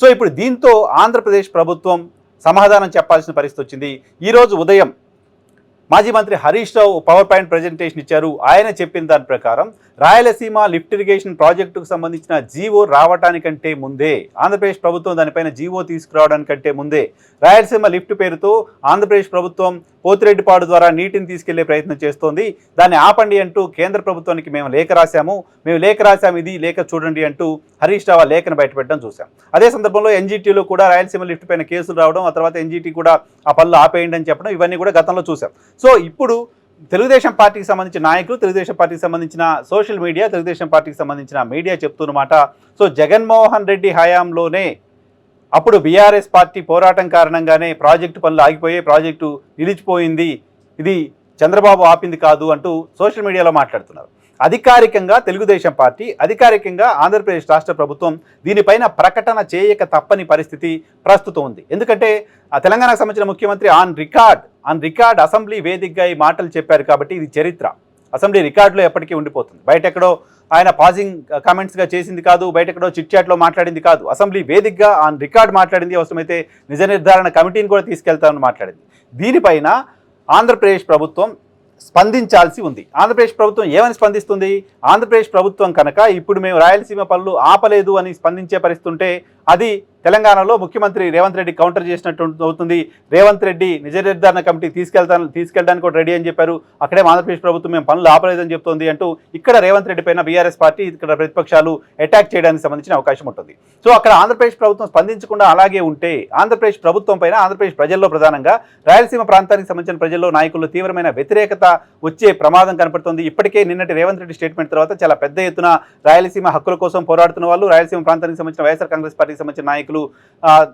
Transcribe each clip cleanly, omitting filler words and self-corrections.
So ఇప్పుడు దీంతో ఆంధ్రప్రదేశ్ ప్రభుత్వం సమాధానం చెప్పాల్సిన పరిస్థితి వచ్చింది. ఈరోజు ఉదయం మాజీ మంత్రి Harish Rao power point presentation ఇచ్చారు. ఆయన చెప్పిన దాని ప్రకారం రాయలసీమ లిఫ్ట్ ఇరిగేషన్ ప్రాజెక్టుకు సంబంధించిన జీవో రావడానికంటే ముందే, ఆంధ్రప్రదేశ్ ప్రభుత్వం దానిపైన జీవో తీసుకురావడానికంటే ముందే రాయలసీమ లిఫ్ట్ పేరుతో ఆంధ్రప్రదేశ్ ప్రభుత్వం పోతిరెడ్డిపాడు ద్వారా నీటిని తీసుకెళ్లే ప్రయత్నం చేస్తోంది. దాన్ని ఆపండి అంటూ కేంద్ర ప్రభుత్వానికి మేము లేఖ రాశాము, ఇది లేఖ చూడండి అంటూ హరీష్ రావు లేఖను బయటపెట్టడం చూసాం. అదే సందర్భంలో ఎన్జీటీలో కూడా రాయలసీమ లిఫ్ట్ పైన కేసులు రావడం, ఆ తర్వాత ఎన్జీటీ కూడా ఆ పనులు ఆపేయండి అని చెప్పడం, ఇవన్నీ కూడా గతంలో చూసాం. సో ఇప్పుడు తెలుగుదేశం పార్టీకి సంబంధించిన నాయకులు, తెలుగుదేశం పార్టీకి సంబంధించిన సోషల్ మీడియా, తెలుగుదేశం పార్టీకి సంబంధించిన మీడియా చెప్తున్నమాట, సో జగన్మోహన్ రెడ్డి హయాంలోనే అప్పుడు బీఆర్ఎస్ పార్టీ పోరాటం కారణంగానే ప్రాజెక్టు పనులు ఆగిపోయి ప్రాజెక్టు నిలిచిపోయింది, ఇది చంద్రబాబు ఆపింది కాదు అంటూ సోషల్ మీడియాలో మాట్లాడుతున్నారు. అధికారికంగా తెలుగుదేశం పార్టీ, అధికారికంగా ఆంధ్రప్రదేశ్ రాష్ట్ర ప్రభుత్వం దీనిపైన ప్రకటన చేయక తప్పని పరిస్థితి ప్రస్తుతం ఉంది. ఎందుకంటే ఆ తెలంగాణకు సంబంధించిన ముఖ్యమంత్రి ఆన్ రికార్డ్ అసెంబ్లీ వేదికగా ఈ మాటలు చెప్పారు కాబట్టి ఇది చరిత్ర, అసెంబ్లీ రికార్డులో ఎప్పటికీ ఉండిపోతుంది. బయట ఎక్కడో ఆయన పాజింగ్ కామెంట్స్గా చేసింది కాదు, బయట ఎక్కడో చిట్ చాట్లో మాట్లాడింది కాదు, అసెంబ్లీ వేదికగా ఆన్ రికార్డ్ మాట్లాడింది. అవసరమైతే నిజ నిర్ధారణ కమిటీని కూడా తీసుకెళ్తామని మాట్లాడింది. దీనిపైన ఆంధ్రప్రదేశ్ ప్రభుత్వం స్పందించాల్సి ఉంది. ఆంధ్రప్రదేశ్ ప్రభుత్వం ఏమని స్పందిస్తుంది? ఆంధ్రప్రదేశ్ ప్రభుత్వం కనుక ఇప్పుడు మేము రాయలసీమ పనులు ఆపలేదు అని స్పందించే పరిస్థితి ఉంటే అది తెలంగాణలో ముఖ్యమంత్రి రేవంత్ రెడ్డి కౌంటర్ చేసినట్టు అవుతుంది. రేవంత్ రెడ్డి నిజ నిర్ధారణ కమిటీ తీసుకెళ్ళడానికి కూడా రెడీ అని చెప్పారు. అక్కడే ఆంధ్రప్రదేశ్ ప్రభుత్వం మేము పనులు ఆపలేదని చెప్తోంది అంటూ ఇక్కడ రేవంత్ రెడ్డి పైన బీఆర్ఎస్ పార్టీ, ఇక్కడ ప్రతిపక్షాలు అటాక్ చేయడానికి సంబంధించిన అవకాశం ఉంటుంది. సో అక్కడ ఆంధ్రప్రదేశ్ ప్రభుత్వం స్పందించకుండా అలాగే ఉంటే ఆంధ్రప్రదేశ్ ప్రభుత్వం పైన, ఆంధ్రప్రదేశ్ ప్రజల్లో ప్రధానంగా రాయలసీమ ప్రాంతానికి సంబంధించిన ప్రజల్లో, నాయకుల్లో తీవ్రమైన వ్యతిరేకత వచ్చే ప్రమాదం కనపడుతుంది. ఇప్పటికే నిన్నటి రేవంత్ రెడ్డి స్టేట్మెంట్ తర్వాత చాలా పెద్ద ఎత్తున రాయలసీమ హక్కుల కోసం పోరాడుతున్న వాళ్ళు, రాయలసీమ ప్రాంతానికి సంబంధించిన వైఎస్ఆర్ కాంగ్రెస్ పార్టీకి సంబంధించిన నాయకులు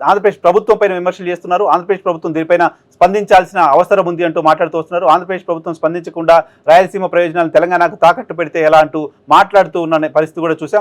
ఆంధ్రప్రదేశ్ ప్రభుత్వం పైన విమర్శలు చేస్తున్నారు. ఆంధ్రప్రదేశ్ ప్రభుత్వం దీనిపైన స్పందించాల్సిన అవసరం ఉంది అంటూ మాట్లాడుతూ వస్తున్నారు. ఆంధ్రప్రదేశ్ ప్రభుత్వం స్పందించకుండా రాయలసీమ ప్రయోజనాలు తెలంగాణకు తాకట్టు పెడితే ఎలా అంటూ మాట్లాడుతూ ఉన్న పరిస్థితి కూడా చూసాం.